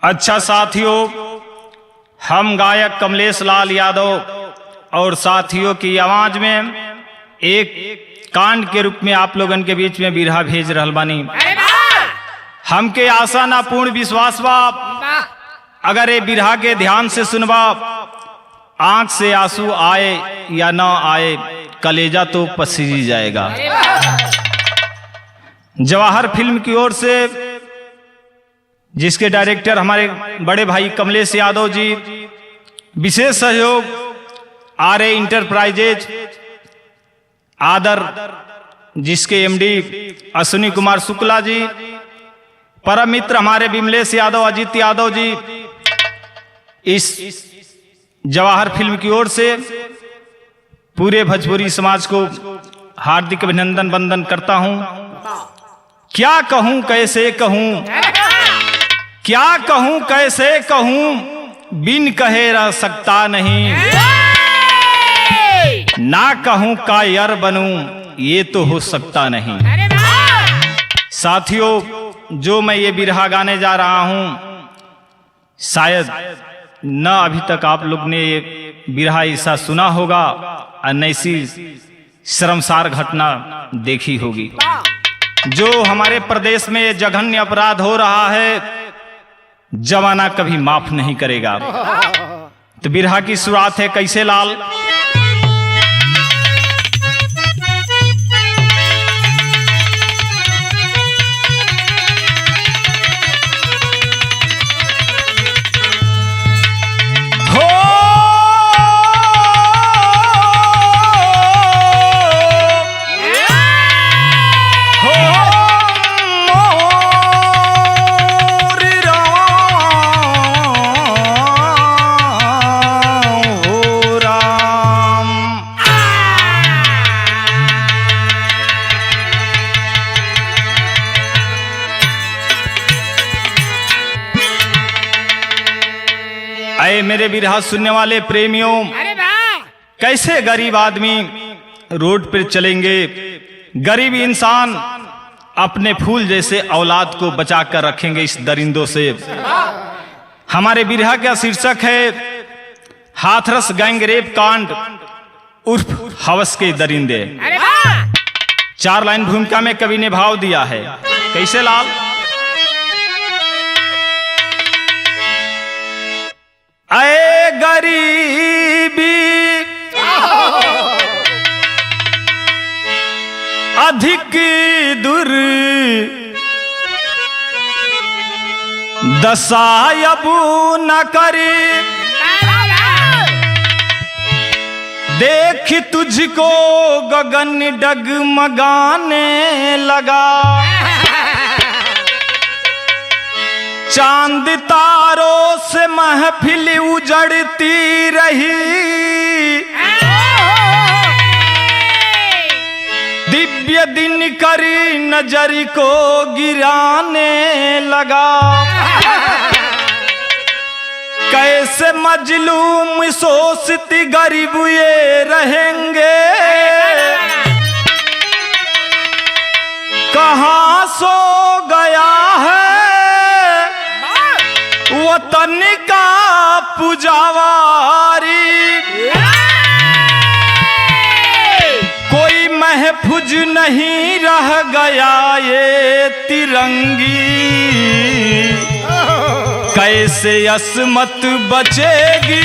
अच्छा साथियों, हम गायक कमलेश लाल यादव और साथियों की आवाज में एक कांड के रूप में आप लोगन के बीच में बिरहा भेज रहल बानी। हमके आशा ना पूर्ण विश्वास बा, अगर ये बिरहा के ध्यान से सुनबा, आंख से आंसू आए या ना आए, कलेजा तो पसीज जाएगा। जवाहर फिल्म की ओर से, जिसके डायरेक्टर हमारे बड़े भाई कमलेश यादव जी, विशेष सहयोग आरए इंटरप्राइजेज आदर, जिसके एमडी अश्विनी कुमार शुक्ला जी, परम मित्र हमारे विमलेश यादव, अजीत यादव जी, इस जवाहर फिल्म की ओर से पूरे भोजपुरी समाज को हार्दिक अभिनंदन वंदन करता हूं। क्या कहूं कैसे कहूं, क्या कहूं कैसे कहूं, बिन कहे रह सकता नहीं, ना कहूं का यार बनूं, ये तो हो सकता नहीं। साथियों, जो मैं ये बिरहा गाने जा रहा हूं, शायद न अभी तक आप लोग ने ये बिरहा ऐसा सुना होगा और न ऐसी शर्मसार घटना देखी होगी। जो हमारे प्रदेश में ये जघन्य अपराध हो रहा है, जमाना कभी माफ नहीं करेगा। तो बिरहा की शुरुआत है कैसे लाल। अरे मेरे बिरहा सुनने वाले प्रेमियों, कैसे गरीब आदमी रोड पर चलेंगे, गरीब इंसान अपने फूल जैसे औलाद को बचा कर रखेंगे इस दरिंदों से। हमारे बिरहा का शीर्षक है हाथरस गैंग रेप कांड उर्फ हवस के दरिंदे। 4 लाइन भूमिका में कवि ने भाव दिया है कैसे लाल। अये गरीबी अधिक दुर दशायबू न करी, देख तुझको गगन डगमगाने लगा, चांद तारों से महफिल उजड़ती रही, दिव्य दिन करी नजर को गिराने लगा, कैसे मजलूम सोचती गरीब ये रहेंगे, कहाँ सो गया है वतन का पुजावारी, कोई महफूज नहीं रह गया ये तिरंगी, कैसे असमत बचेगी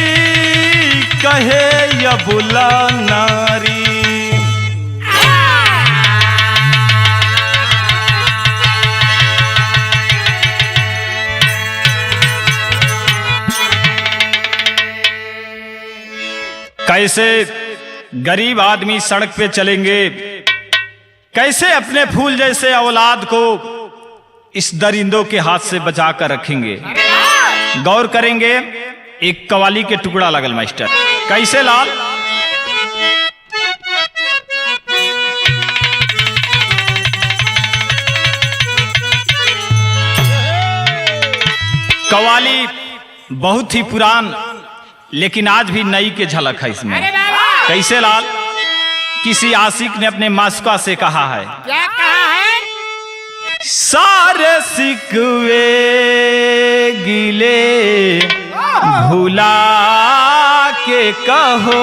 कहे यबुला नारी। कैसे गरीब आदमी सड़क पे चलेंगे, कैसे अपने फूल जैसे औलाद को इस दरिंदों के हाथ से बचा कर रखेंगे। गौर करेंगे, एक कवाली के टुकड़ा लगल मास्टर कैसे लाल। कवाली बहुत ही पुरान, लेकिन आज भी नई के झलक है इसमें। कैसे लाल, किसी आशिक ने अपने मासूका से कहा है, क्या कहा है? सारे सिकवे गिले भुला के कहो,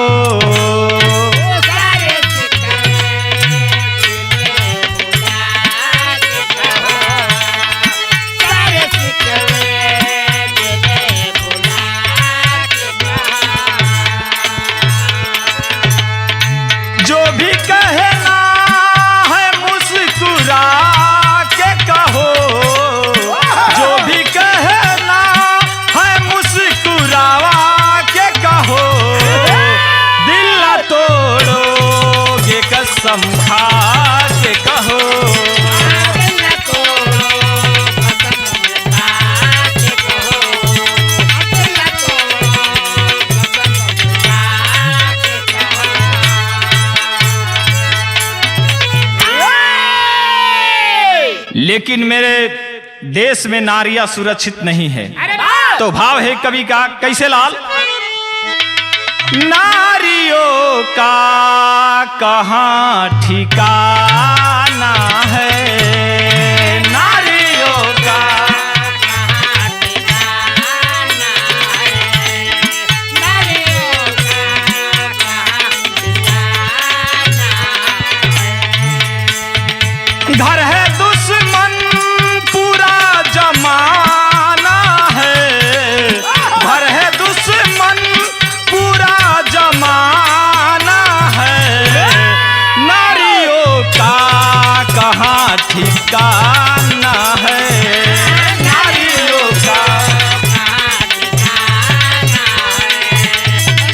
जो भी कहना है मुस्कुरा के कहो, जो भी कहना है मुस्कुरावा के कहो, दिल न तोड़ोगे कसम खा के कहो। लेकिन मेरे देश में नारियां सुरक्षित नहीं है, तो भाव है कवि का कैसे लाल। नारियों का कहाँ ठिकाना है, नारियों का कहाँ ठिकाना है, नारियों का कहाँ ठिकाना है। घर है दुश्मन पूरा जमाना है, घर है दुश्मन पूरा जमाना है, नारियों का कहाँ ठिकाना है, नारियों का कहाँ ठिकाना है,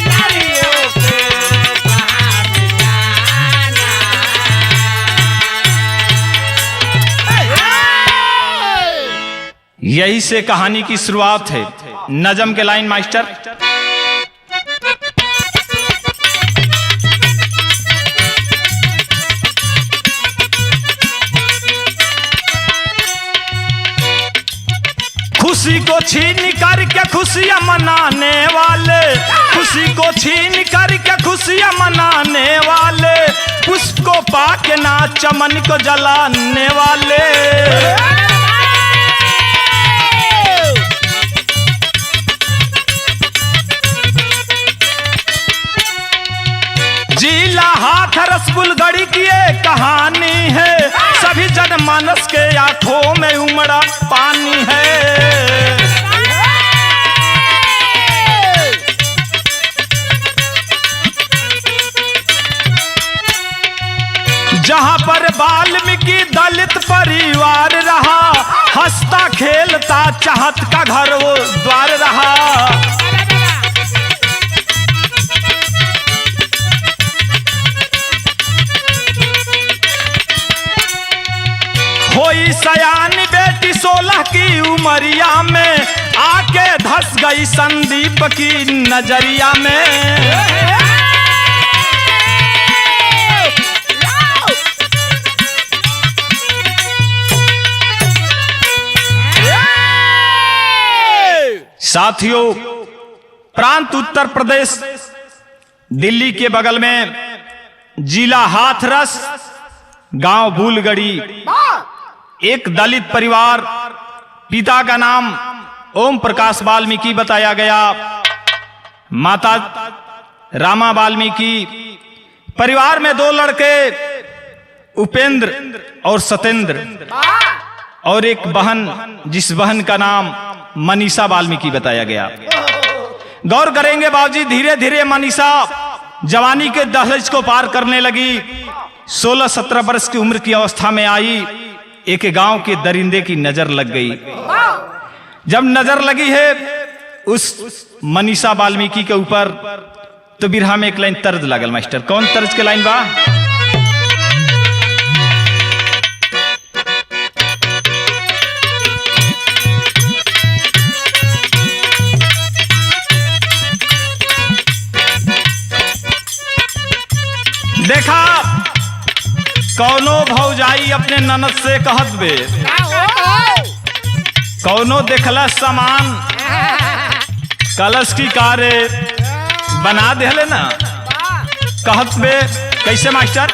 नारियों को कहाँ ठिकाना है। यही से कहानी की शुरुआत है। नजम के लाइन मास्टर। खुशी को छीन करके खुशियां मनाने वाले, खुशी को छीन करके खुशियां मनाने वाले, पुष्प को पाके ना चमन को जलाने वाले। जिला हाथरस बुलगड़ी की एक कहानी है, सभी जनमानस के आंखों में उमड़ा पानी है। जहां पर वाल्मीकि दलित परिवार रहा, हंसता खेलता चाहत का घर वो द्वार रहा। होई सयानी बेटी 16 की उमरिया में, आके धस गई संदीप की नजरिया में। साथियों, प्रांत उत्तर प्रदेश, दिल्ली के बगल में जिला हाथरस, गांव भूलगढ़ी, एक दलित परिवार, पिता का नाम ओम प्रकाश वाल्मीकि बताया गया, माता रामा वाल्मीकि। परिवार में 2 लड़के उपेंद्र और सतेंद्र, और एक बहन, जिस बहन का नाम मनीषा वाल्मीकि बताया गया। गौर करेंगे बाबूजी, धीरे धीरे मनीषा जवानी के दहलीज को पार करने लगी। 16-17 वर्ष की उम्र की अवस्था में आई, एक गांव के दरिंदे की नजर लग गई। जब नजर लगी है उस मनीषा वाल्मीकि के ऊपर, तो बिरहा में एक लाइन तर्ज लागल मास्टर। कौन तर्ज के लाइन बा? देखा कौनो भौजाई अपने ननद से कहत बे, कौनो देखला सामान कलश की कारे बना देले ना, कहत बे कैसे मास्टर?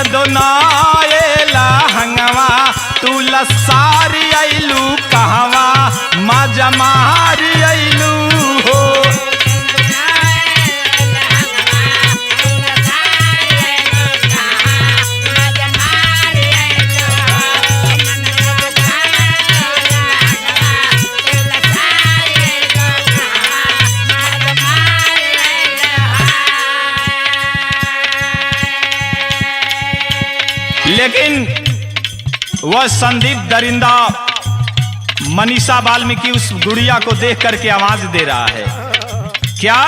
दो नाएला हंगवा तू लसारी अइलू कहवा मजा मारी अइलू हो। लेकिन वह संदीप दरिंदा मनीषा वाल्मीकि उस गुड़िया को देख करके आवाज दे रहा है, क्या?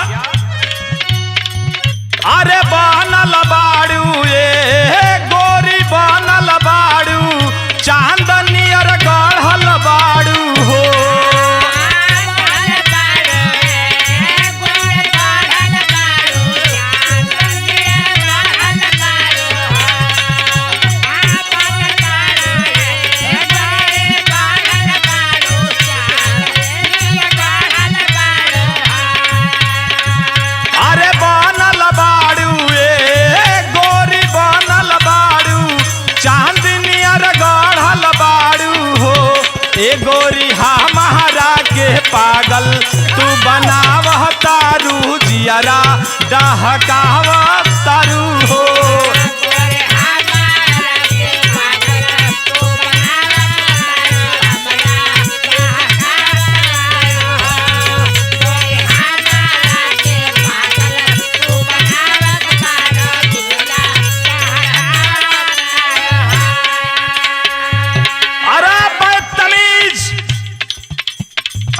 अरे बानल बाड़ू ये गोरी बानल बाड़ू चांदनी और गढ़ल बाड़ू हो। गोरी हमारा के पागल तू बनावह तारू जियरा डहकावह तारू हो।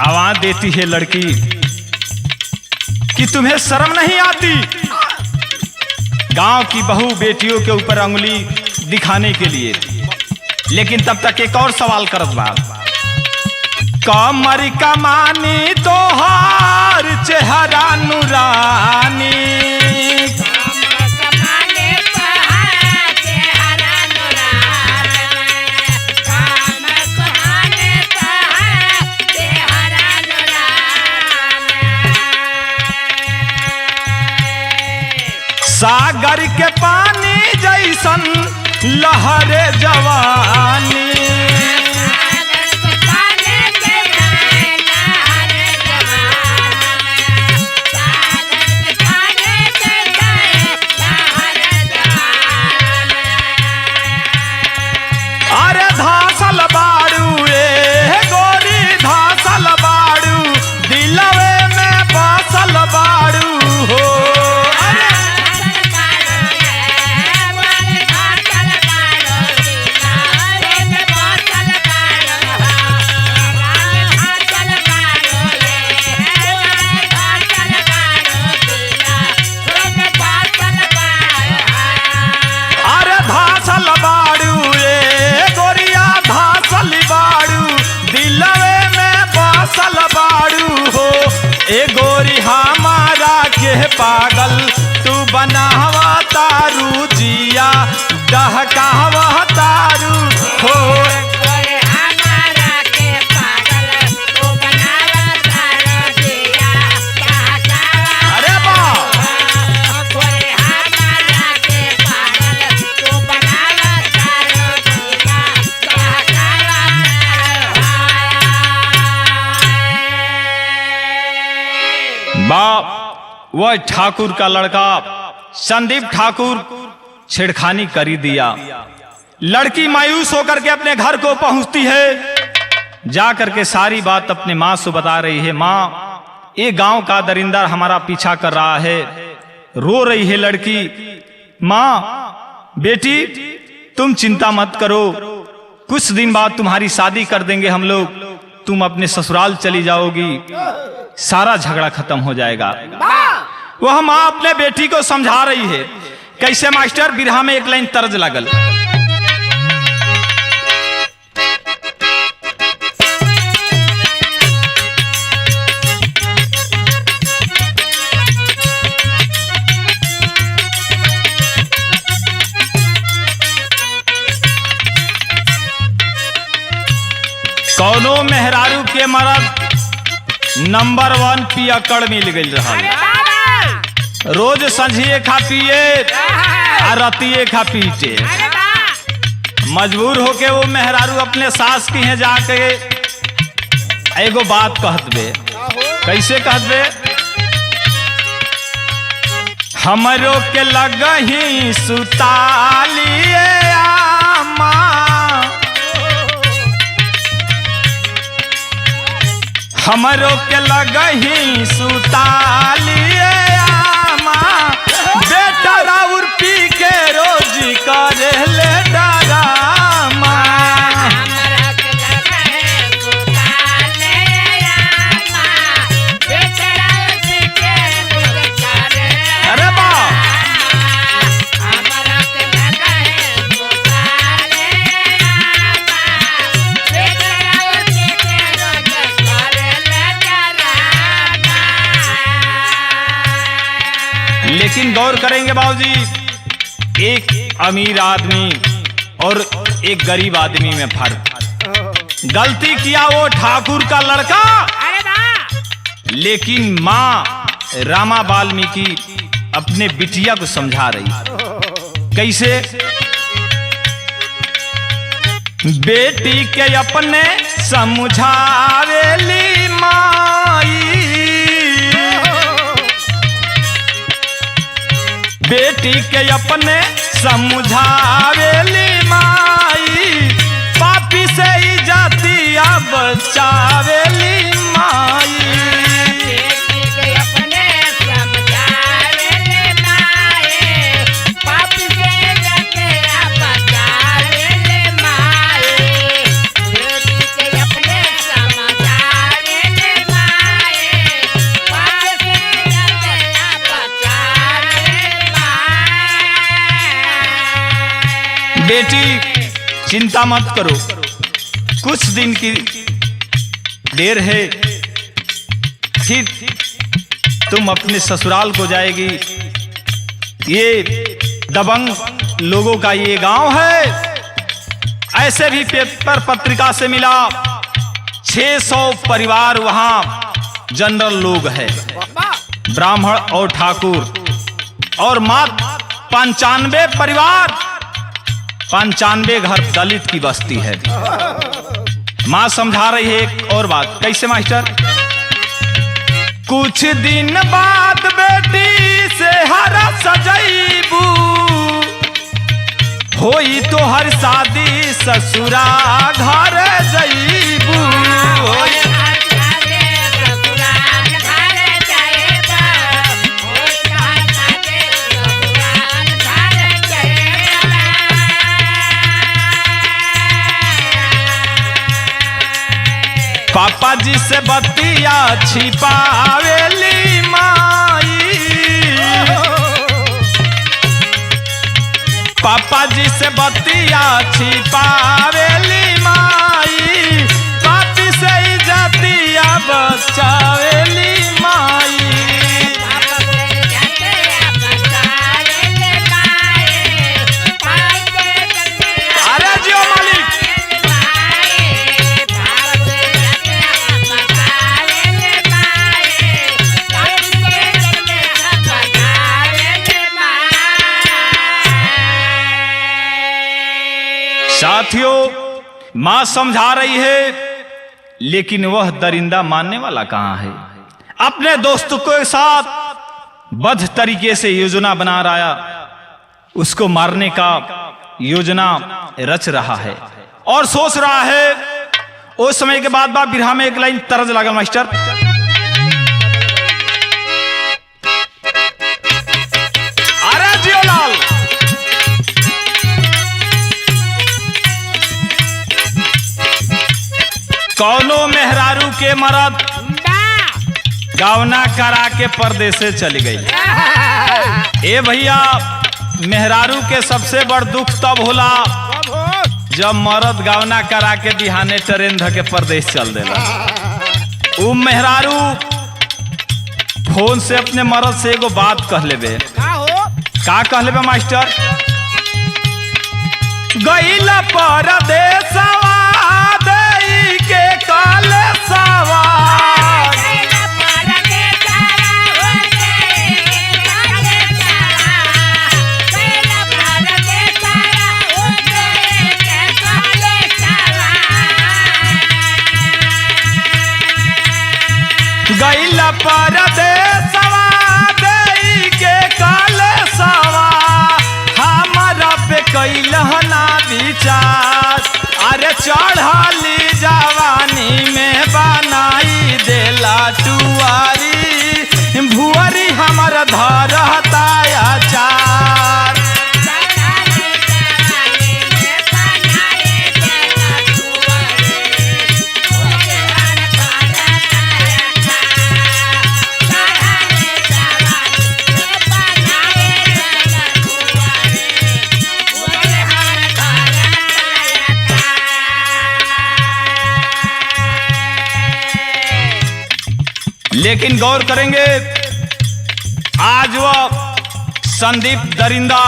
आवाज देती है लड़की कि तुम्हें शर्म नहीं आती गांव की बहू बेटियों के ऊपर अंगुली दिखाने के लिए। लेकिन तब तक एक और सवाल करत बा, कमर कमानी तोहार चेहरा नूरानी सागर के पानी जैसन लहरे जवानी अरे धासल बाड़ू ए गोरी धासल बाड़ू दिलवे में बासल बाड़ू हो। ए गोरी हमारा के पागल तू बनावा तारू जिया डहकावा तारू हो। अरे वाह, बाप वह ठाकुर का लड़का संदीप ठाकुर छेड़खानी करी दिया। लड़की मायूस होकर के अपने घर को पहुंचती है, जाकर के सारी बात अपने माँ से बता रही है। माँ, ये गांव का दरिंदा हमारा पीछा कर रहा है। रो रही है लड़की। माँ बेटी तुम चिंता मत करो, कुछ दिन बाद तुम्हारी शादी कर देंगे हम लोग, तुम अपने ससुराल चली जाओगी, सारा झगड़ा खत्म हो जाएगा। वह माँ अपने बेटी को समझा रही है। कैसे मास्टर? बिरहा में एक लाइन तर्ज लागल, कौनो मेहरारू के मरद नंबर 1 पियकड़ मिल गई रहा। रोज संझिए खा पिए रतिये खा पीटे। अरे वाह। मजबूर होके वो मेहरारू अपने सास की है जाके एगो बात कहत बे। कैसे कहत बे? हमरो के लगही सुतालिए आमा, हमरो के लगही सुतालिए आमा, बेटा राउर पी के रोज करे ले डरामा। अरे वाह। लेकिन गौर करेंगे बाबूजी, एक अमीर आदमी और एक गरीब आदमी में फर्क। गलती किया वो ठाकुर का लड़का, अरे वाह। लेकिन माँ रामा वाल्मीकि अपने बिटिया को समझा रही। कैसे? बेटी के अपने समझावेली माई, बेटी के अपने समझावेली माई, पापी से ही जातिया बचावेली माई। बेटी चिंता मत करो, कुछ दिन की देर है, फिर तुम अपने ससुराल को जाएगी। ये दबंग लोगों का ये गांव है। ऐसे भी पेपर पत्रिका से मिला 600 परिवार वहां जनरल लोग हैं, ब्राह्मण और ठाकुर, और मात्र 95 परिवार, 95 घर दलित की बस्ती है। मां समझा रही है एक और बात। कैसे मास्टर? कुछ दिन बाद बेटी से हरा सजैबू, होई तो हर शादी ससुरा घर जईबू। पापा जी से बतिया छिपावेली माई, पापा जी से बतिया छिपावेली माई, पापी से ही जातिया बचावेली माई। अरे जियो मालिक। साथियों, मां समझा रही है, लेकिन वह दरिंदा मानने वाला कहां है। अपने दोस्तों के साथ बद्ध तरीके से योजना बना रहा, उसको मारने का योजना रच रहा है और सोच रहा है। उस समय के बाद बिरहा में एक लाइन तरज लगा मास्टर। अरे जियोलाल। कौनो मेहरारू के मरद गावना करा के परदेश से चली गई। ए भैया, मेहरारू के सबसे बड़ दुख तब होला जब मरद गावना करा के बिहाने ट्रेन धके परदेश चल देला। उ मेहरारू फोन से अपने मरद से एगो बात कह लेबे। का कह लेबे मास्टर? गईला परदेसवा देई के काले सवा, कैलहना विचार, अरे चढ़ली जवानी में बनाई देला टुआरी, भुअरी हमर धरता अचार। लेकिन गौर करेंगे, आज वह संदीप दरिंदा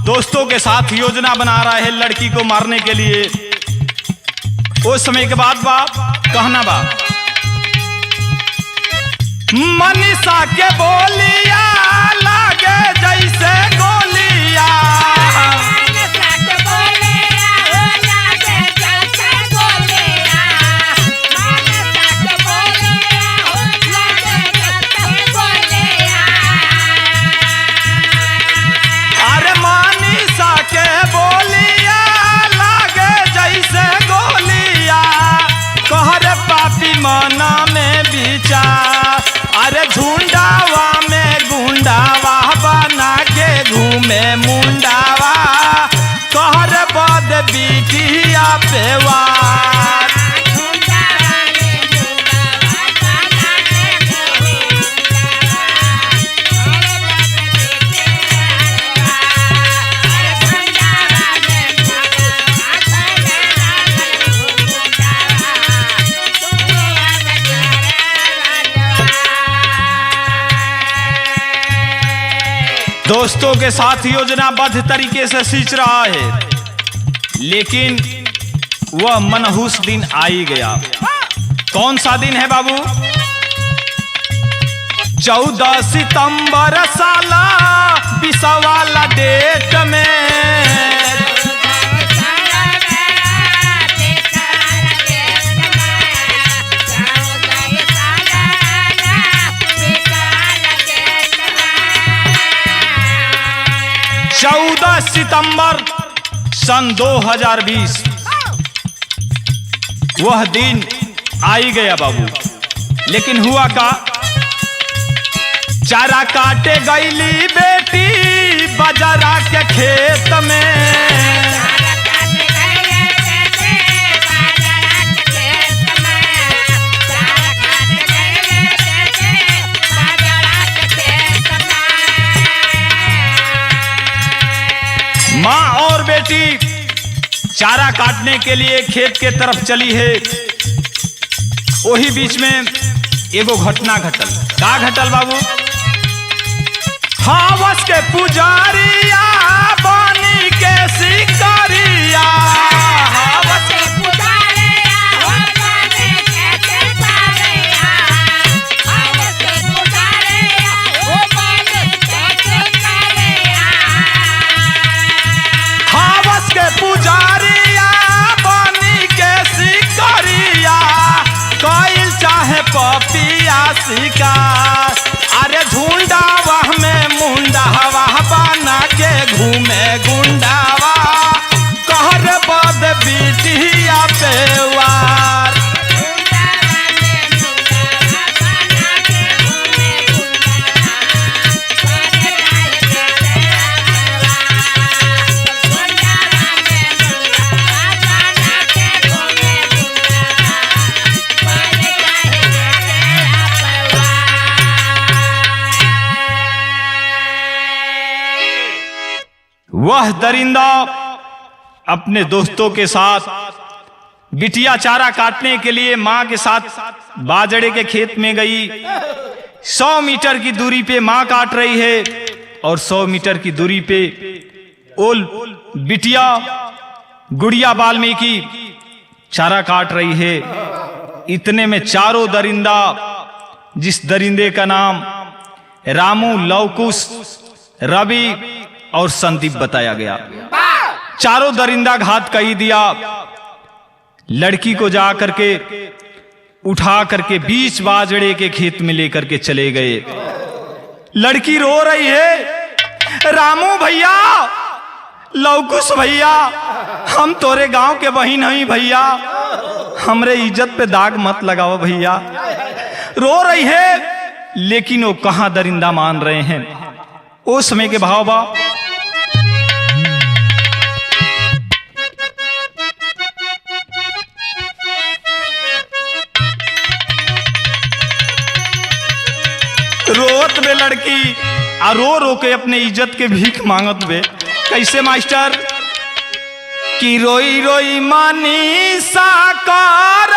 दोस्तों के साथ योजना बना रहा है लड़की को मारने के लिए। उस समय के बाद कहना बा, मनीषा के बोलिया लागे जैसे गोलिया, मना में विचार, अरे झुंडावा में गुंडावा बना के घूमे मुंडावा, कहर बद बिटिया पेवार। दोस्तों के साथ योजनाबद्ध तरीके से सींच रहा है, लेकिन वह मनहूस दिन आ ही गया। कौन सा दिन है बाबू? 14 सितंबर साला 20 वाला डेट में, सितंबर सन 2020 वह दिन आ ही गया बाबू। लेकिन हुआ का, चारा काटे गईली बेटी बाजारा के खेत में, माँ और बेटी चारा काटने के लिए खेत के तरफ चली है। वही बीच में एगो घटना घटल। का घटल बाबू? हावस के पुजारिया बनी के शिकारिया, हावस के पुजारिया बनी के शिकारिया, कइल चाहे पपिया शिकार, अरे झुंडावा में मुंडावा बना के घूमे गुंडावा, कहर बद बिटिया पेवार। वह दरिंदा अपने दोस्तों के साथ बिटिया चारा काटने के लिए मां के साथ बाजड़े के खेत में गई। 100 मीटर की दूरी पे मां काट रही है और 100 मीटर की दूरी पे ओल बिटिया गुड़िया वाल्मीकि चारा काट रही है। इतने में चारों दरिंदा, जिस दरिंदे का नाम रामू, लवकुश, रवि और संदीप बताया गया, चारों दरिंदा घात कर ही दिया। लड़की को जा करके उठा करके बीच बाजड़े के खेत में लेकर के चले गए। लड़की रो रही है, रामू भैया, लौकुश भैया, हम तोरे गांव के बहिन हई भैया, हमरे इज्जत पे दाग मत लगाओ भैया। रो रही है लेकिन वो कहां दरिंदा मान रहे हैं। उस समय के भाव बा, रोत बे लड़की आ रो रो के अपने इज्जत के भीख मांगत बे। कैसे मास्टर? कि रोई रोई मानी साकार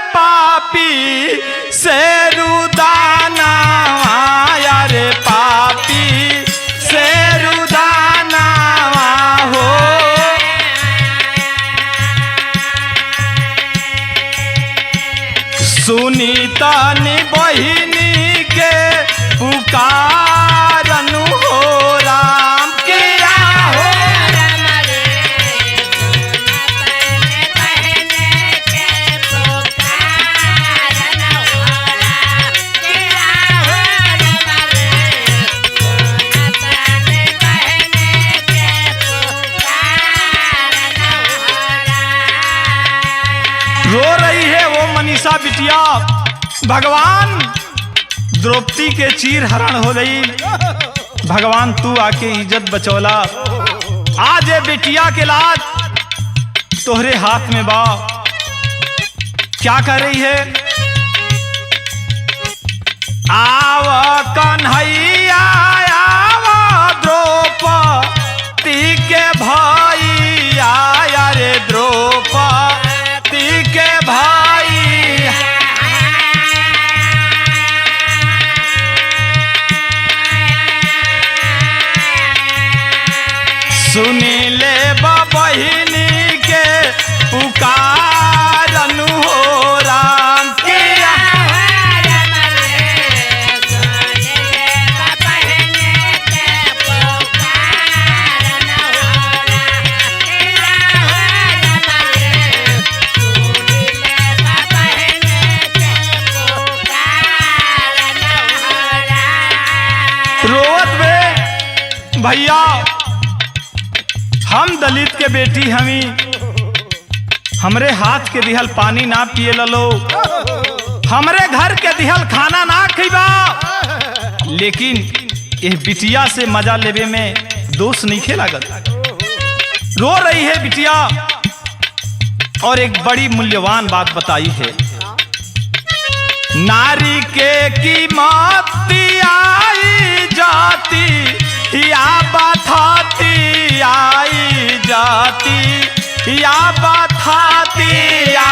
पापी से रुदाना, रे पापी से रुदाना हो। सुनी तानी बहिनी के पुकारन हो राम किया हो। रो रही है वो मनीषा बिटिया। भगवान द्रौपदी के चीर हरण हो गई। भगवान तू आके इज्जत बचौला। आज ये बिटिया के लाज तोहरे हाथ में बा। क्या कर रही है? आव कन्हैया आव द्रौपदी के भैया, रे द्रौपदी के भाई। सुनी ले बहिनी के पुकारन हो राम किया। रोवत बे भैया, हम दलित के बेटी हमी, हमरे हाथ के दिहल पानी ना पिए लो, हमरे घर के दिहल खाना ना खिबा। लेकिन ये बिटिया से मजा लेवे में दोष नहीं खेलागत। रो रही है बिटिया और एक बड़ी मूल्यवान बात बताई है। नारी के कीमत आई जाती या बथाती, आई जाती या बथाती या।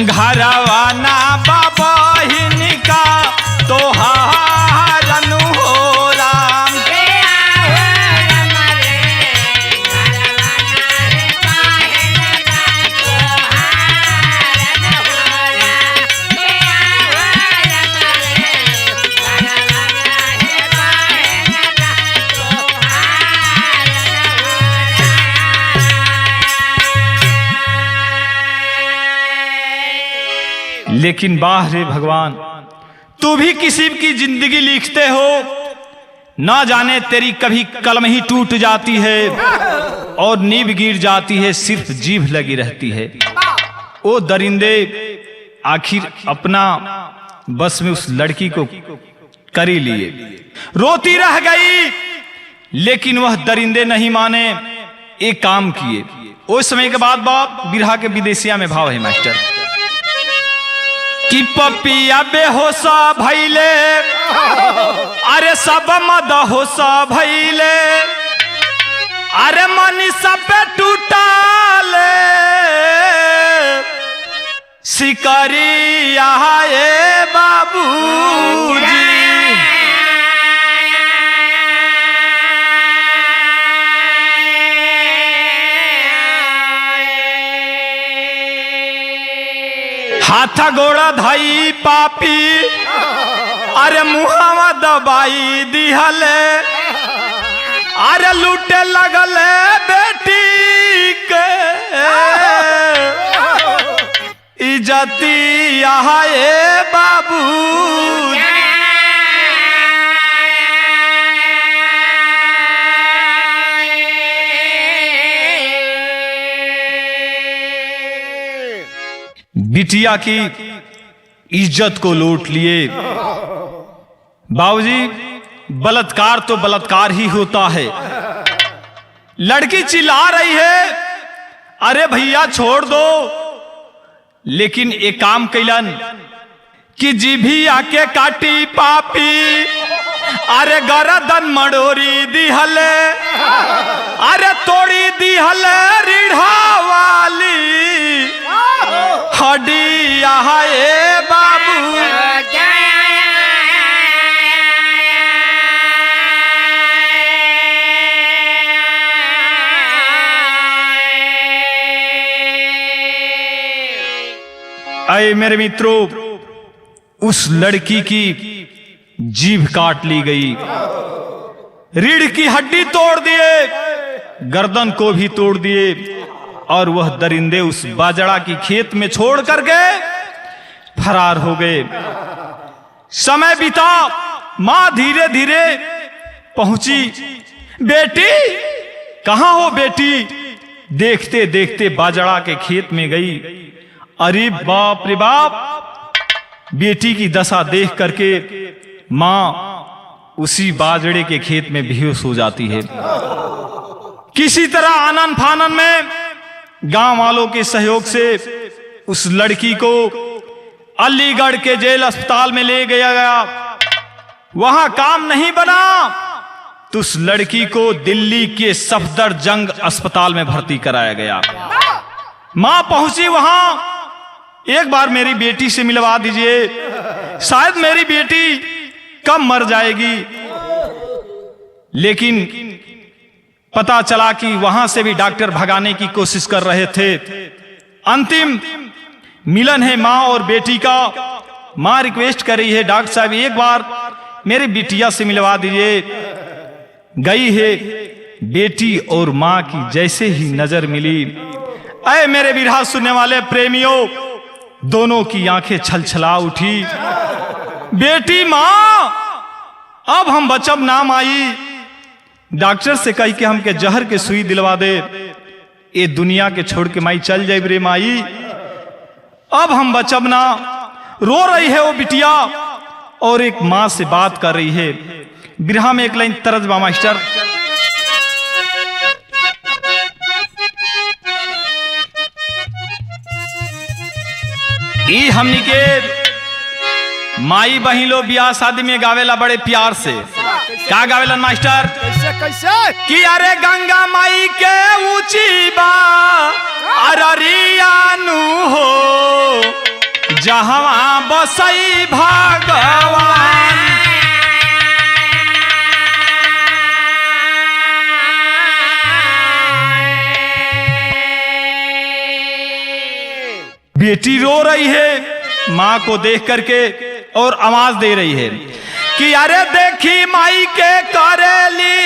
घरवा ना बहिन का तोहारन हो राम। लेकिन बाह रे भगवान, तू भी किसी की जिंदगी लिखते हो, ना जाने तेरी कभी कलम ही टूट जाती है और नींव गिर जाती है, सिर्फ जीभ लगी रहती है। वो दरिंदे आखिर अपना बस में उस लड़की को कर ही लिए, रोती रह गई। लेकिन वह दरिंदे नहीं माने, एक काम किए। उस समय के बाद बाप बिरहा के विदेशिया में भाव है मास्टर कि पपिया बेहोशा भैले, अरे सब मद होशा भैले, अरे मनीषा पे टूटा ले शिकारिया ए बाबूजी। हाथ गोड़ा धाई पापी, अरे मुहावा दबाई दिहले, अरे लूटे लगले बेटी के इज्जती आए बाबू। बिटिया की इज्जत को लूट लिए। बाबूजी, बलात्कार तो बलात्कार ही होता है। लड़की चिल्ला रही है, अरे भैया छोड़ दो, लेकिन एक काम कैलन कि जीभिया के काटी पापी, अरे गर्दन मड़ोरी दिहले, अरे तोड़ी दिहले रीढ़ा वाली हड्डिया है बाबू। अरे मेरे मित्रों, उस लड़की की जीभ काट ली गई, रीढ़ की हड्डी तोड़ दिए, गर्दन को भी तोड़ दिए, और वह दरिंदे उस बाजरा की खेत में छोड़ कर गए, फरार हो गए। समय बीता, मां धीरे धीरे पहुंची। बेटी कहां हो बेटी? देखते देखते बाजरा के खेत में गई। अरे बाप रे बाप, बेटी की दशा देख करके मां उसी बाजरे के खेत में बेहोश हो जाती है। किसी तरह आनन फानन में गांव वालों के सहयोग से उस लड़की को अलीगढ़ के जेल अस्पताल में ले गया। वहां काम नहीं बना तो उस लड़की को दिल्ली के सफदरजंग अस्पताल में भर्ती कराया गया। मां पहुंची वहां, एक बार मेरी बेटी से मिलवा दीजिए, शायद मेरी बेटी कब मर जाएगी। लेकिन पता चला कि वहां से भी डॉक्टर भगाने की कोशिश कर रहे थे। अंतिम मिलन है मां और बेटी का। मां रिक्वेस्ट कर रही है, डॉक्टर साहब एक बार मेरी बिटिया से मिलवा दीजिए। गई है, बेटी और मां की जैसे ही नजर मिली, अरे मेरे विरहा सुनने वाले प्रेमियों, दोनों की आंखें छलछला उठी। बेटी मां, अब हम बचब ना माई, डॉक्टर से कही कि हमके जहर के सुई दिलवा दे, ये दुनिया के छोड़ के माई चल जाए रे माई, अब हम बचब ना। रो रही है वो बिटिया और एक मां से बात कर रही है। बिरहा में एक लाइन तरज बा मास्टर, ई हमनी के माई बहिन लो ब्याह शादी में गावेला बड़े प्यार से। का गावेलन मास्टर? कैसे कैसे? कि अरे गंगा माई के ऊंची बा अररियानु हो, जहां बसई भगवान। बेटी रो रही है मां को देख करके और आवाज दे रही है कि अरे देखी माई के करेली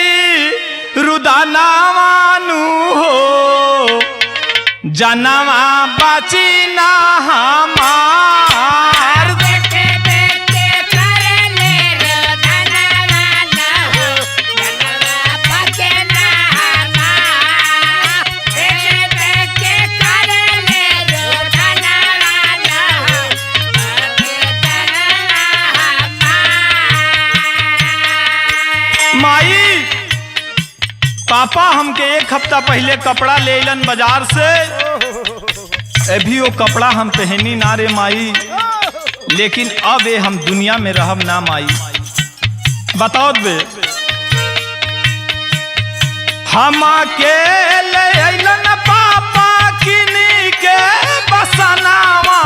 रुदानावानु हो, जनवा बची ना हमार। माई, पापा हमके एक हफ्ता पहले कपड़ा ले लन बाजार से, अभी वो कपड़ा हम पहनी ना रे माई, लेकिन अब ये हम दुनिया में रहब ना माई। बताओ बे, हम के ले अइलन पापा किनी के बसनावा,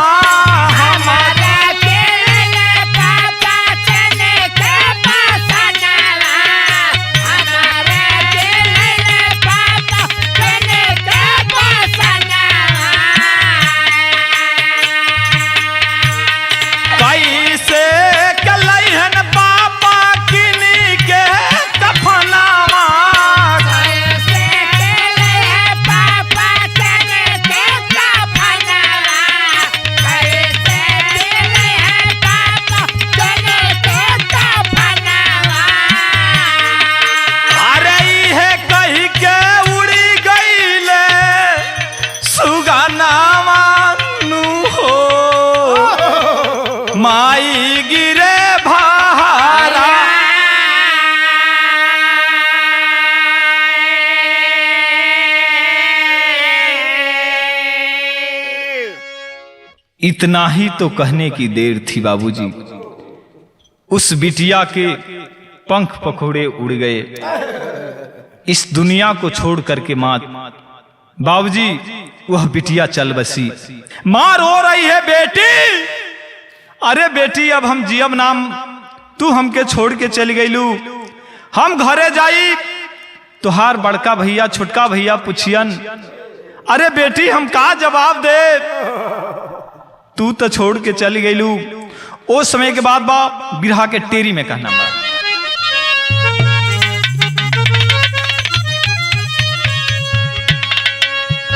माई गिरे भारा। इतना ही तो कहने की देर थी बाबूजी, उस बिटिया के पंख पखोड़े उड़ गए, इस दुनिया को छोड़ करके माँ। बाबूजी वह बिटिया चल बसी। माँ रो रही है, बेटी अरे बेटी अब हम जियब नाम, तू हमके छोड़ के चली गईलू, हम घरे जाई तुहार बड़का भैया छोटका भैया पुछियन, अरे बेटी हम का जवाब दे, तू तो छोड़ के चली गईलू। उस समय के बाद बा बिरहा के टेरी में कहना बा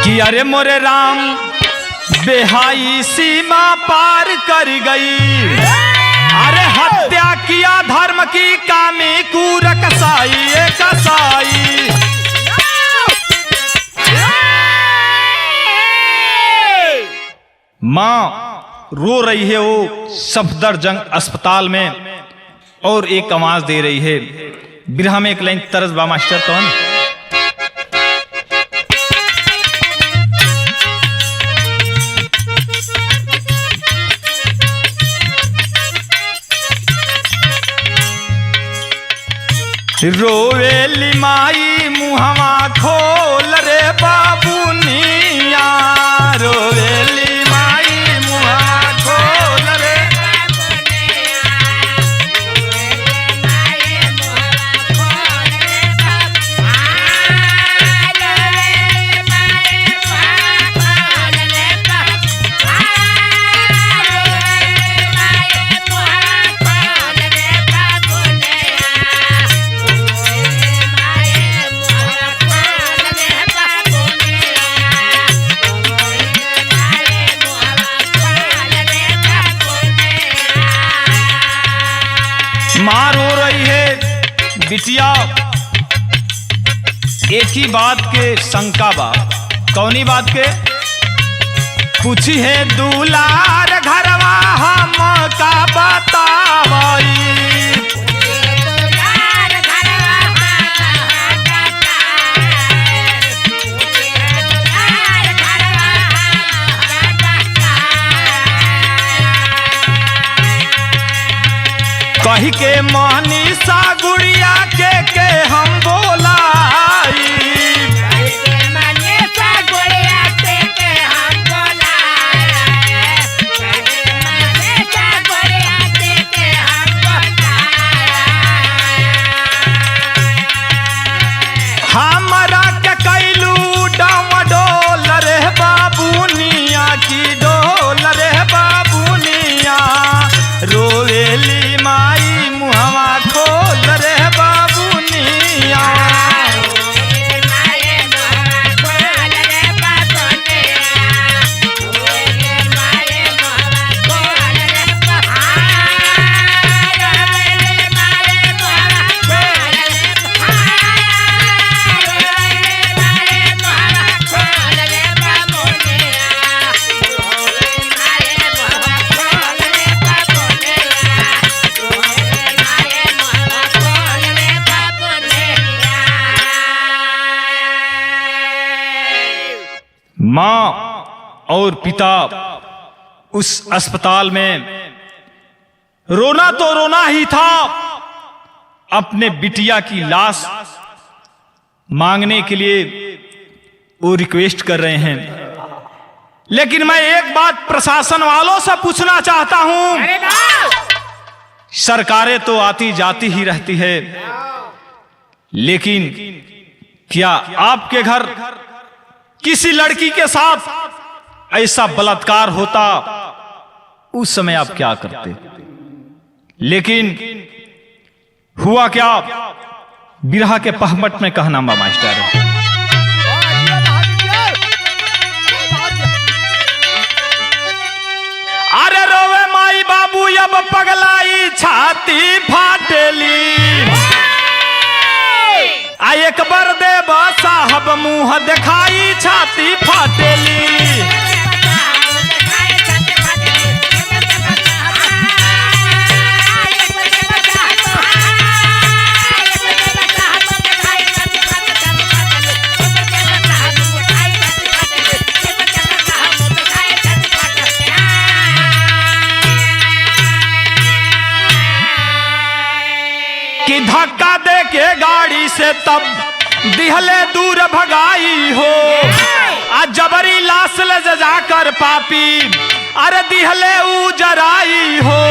कि अरे मोरे राम बेहाई सीमा पार कर गई, अरे हत्या किया धर्म की कामी कूर कसाई कसाई। माँ रो रही है वो सफदरजंग अस्पताल में और एक आवाज दे रही है। बिरहा में एक लाइन तरस बा मास्टर कौन, रोवेली माई मुहवा खोल रे बाबूनिया, रोवेली माई मुहवा खोल रे माँ रो रही है। बिटिया एक ही बात के शंका बा, कौनी बात के, पूछी है दुलार घरवा हम का बतावाई, कही के मनीषा गुड़िया के हम बोलाई, हमरा के कैलू डम डोल रे बाबूनिया की डोल रे बाबूनिया, रोवेली माई मुहवा खोल रे बाबूनिया। माँ और पिता उस अस्पताल में रोना तो रोना ही था, अपने बिटिया की लाश मांगने के लिए वो रिक्वेस्ट कर रहे हैं। लेकिन मैं एक बात प्रशासन वालों से पूछना चाहता हूं, सरकारें तो आती जाती ही रहती है, लेकिन क्या आपके घर किसी लड़की के साथ ऐसा बलात्कार होता, उस समय आप क्या करते? लेकिन हुआ क्या, बिरहा के पहमट में कहना मास्टर, अरे रोवे माई बाबू अब पगलाई छाती फाटेली, आ एक बार दे साहब मुंह दिखाई छाती फाटेली, कि धक्का दे के गाड़ी से तब दिहले दूर भगाई हो, आ जबरी लाश ले जाकर पापी अरे दिहले उजराई हो।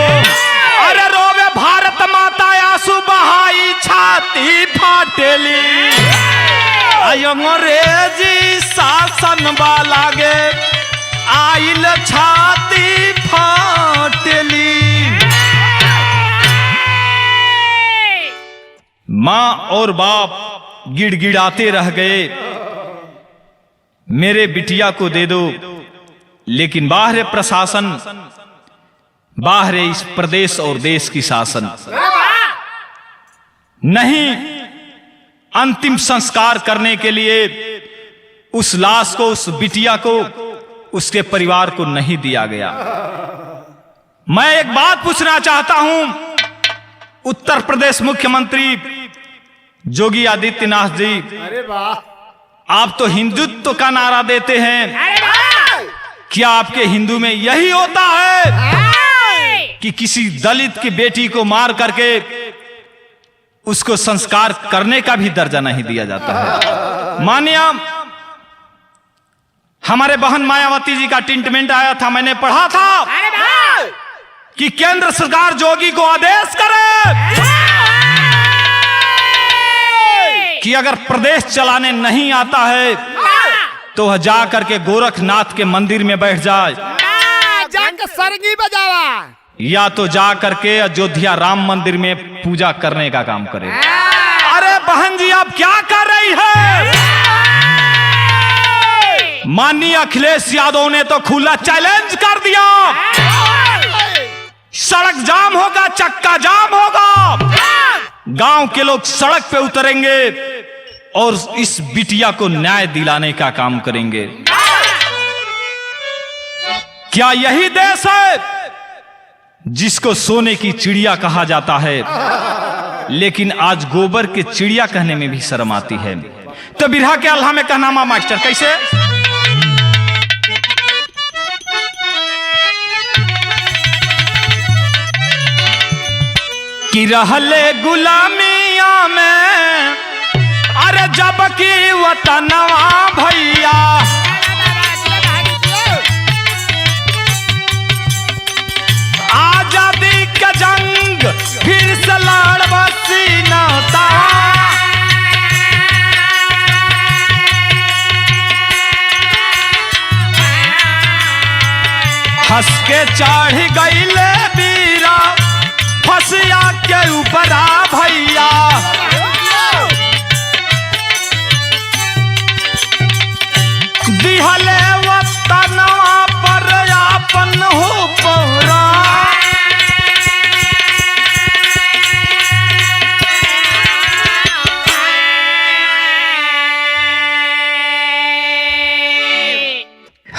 अरे रोवे भारत माता आंसू बहाई छाती फाटेली, अंग्रेजी शासन वाला गे आइल छाती फाटेली। माँ और बाप गिड़गिड़ाते रह गए, मेरे बिटिया को दे दो, लेकिन बाहर प्रशासन, बाहर इस प्रदेश और देश की शासन नहीं अंतिम संस्कार करने के लिए उस लाश को, उस बिटिया को, उसके परिवार को नहीं दिया गया। मैं एक बात पूछना चाहता हूं, उत्तर प्रदेश मुख्यमंत्री योगी आदित्यनाथ जी, अरे वाह, आप तो हिंदुत्व का नारा देते हैं, अरे वाह! क्या आपके हिंदू में यही होता है कि किसी दलित की बेटी को मार करके उसको संस्कार करने का भी दर्जा नहीं दिया जाता है? मानिए हमारे बहन मायावती जी का ट्रीटमेंट आया था, मैंने पढ़ा था अरे वाह! कि केंद्र सरकार योगी को आदेश करे कि अगर प्रदेश चलाने नहीं आता है तो वह जा करके गोरखनाथ के मंदिर में बैठ जाए, जाके सरंगी बजावा, या तो जा करके अयोध्या राम मंदिर में पूजा करने का काम करे। अरे बहन जी आप क्या कर रही है? माननीय अखिलेश यादव ने तो खुला चैलेंज कर दिया, सड़क जाम होगा, चक्का जाम होगा, गांव के लोग सड़क पे उतरेंगे और इस बिटिया को न्याय दिलाने का काम करेंगे। क्या यही देश है जिसको सोने की चिड़िया कहा जाता है, लेकिन आज गोबर के चिड़िया कहने में भी शर्म आती है? तो बिरहा के अल्लाह में कहना मा मास्टर कैसे? कि रहले गुलामिया में अरे जबकि वतनवा भैया, आजादी का जंग फिर से लड़ब सीना तावा, हंस के चढ़ गईले बीरा फसिया के ऊपर आ भैया, दिहले वतनवा पर आपन हो पौरा।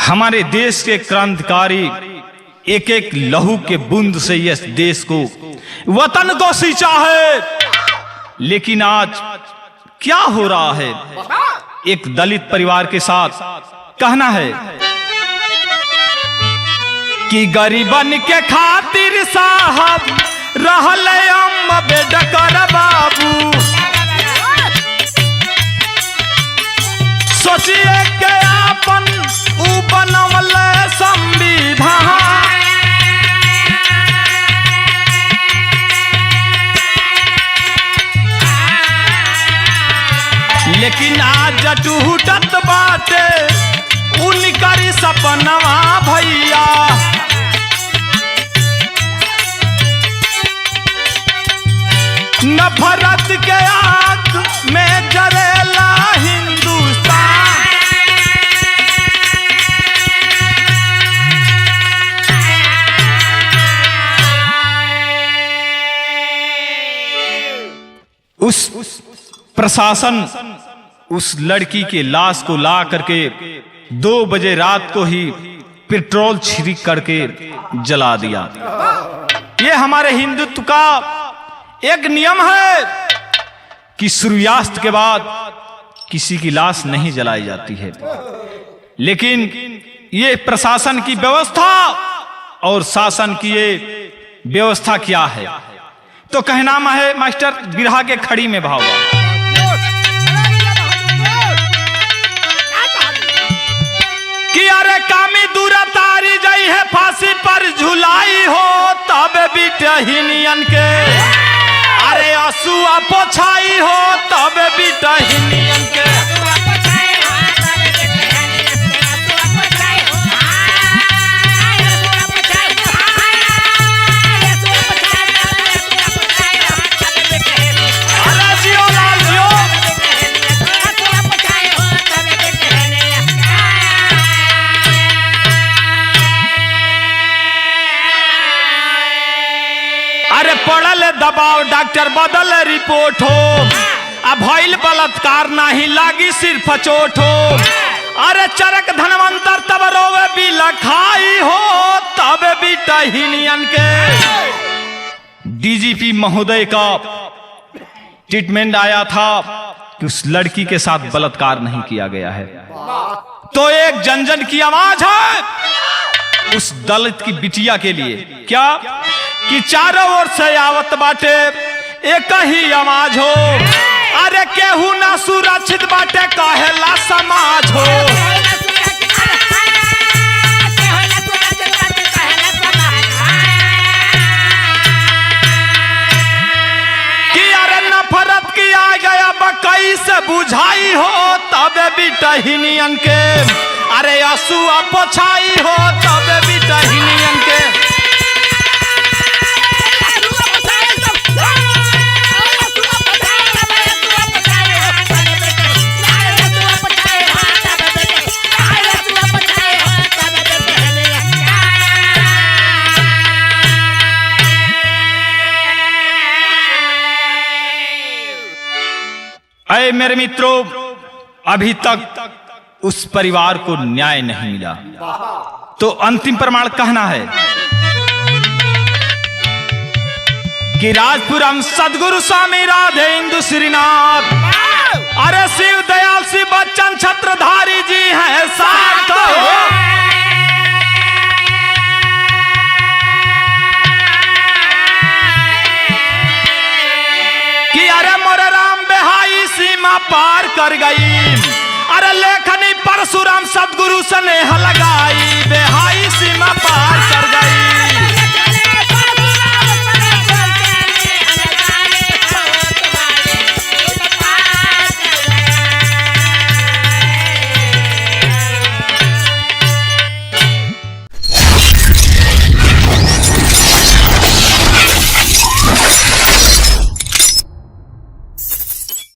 हमारे देश के क्रांतिकारी एक एक लहू के बूंद से इस देश को, वतन को सींचा है, लेकिन आज क्या हो रहा है? एक दलित परिवार के साथ कहना है कि गरीबन के खातिर साहब रहले अम्बेडकर बाबू, सोचिए के आपन ऊ बनवले संविधान, लेकिन आज टूटत बाटे उनकर सपनवा भैया, नफरत के आग में जरेला हिंदुस्तान। उस प्रशासन उस लड़की के लाश को ला करके 2 बजे रात को ही पेट्रोल छिड़क करके जला दिया। ये हमारे हिंदुत्व का एक नियम है कि सूर्यास्त के बाद किसी की लाश नहीं जलाई जाती है, लेकिन ये प्रशासन की व्यवस्था और शासन की ये व्यवस्था क्या है तो कहना है मास्टर बिरहा के खड़ी में भाव कि अरे कामी दूर तारी जाई है फांसी पर झुलाई हो तब बिटहिनियन के, अरे असुआ पोछाई हो तब बिटहिनियन के। अरे पड़ल दबाव डॉक्टर बदल रिपोर्ट हो, अब भइल बलात्कार नहीं लागी सिर्फ चोट हो। अरे चरक धनवंतर तब रोवे भी लखाई हो तब बिटहिनियन के। डीजीपी महोदय का ट्रीटमेंट आया था कि उस लड़की के साथ बलात्कार नहीं किया गया है। तो एक जनजन की आवाज है उस दलित की बिटिया के लिए, क्या कि चारों ओर से आवत बाटे एक ही आवाज हो, अरे केहू ना सुरक्षित बाटे कहेला समाज हो। कि अरे नफरत किया गया बकई से बुझाई हो तब बिटहिनियन के, अरे असुआ पोछाई हो तब बिटहिनियन के। अरे मेरे मित्रों, अभी तक उस परिवार को न्याय नहीं मिला, तो अंतिम प्रमाण कहना है कि राजपुरम सदगुरु स्वामी राधे इंदु श्रीनाथ, अरे शिव दयाल शिव बच्चन छत्रधारी जी हैं साथ हो। कि अरे मोरे राम बेहाई सीमा पार कर गई, अरे लेखनी परशुराम सदगुरु स्नेह लगाई, बेहाई सीमा पार कर गई।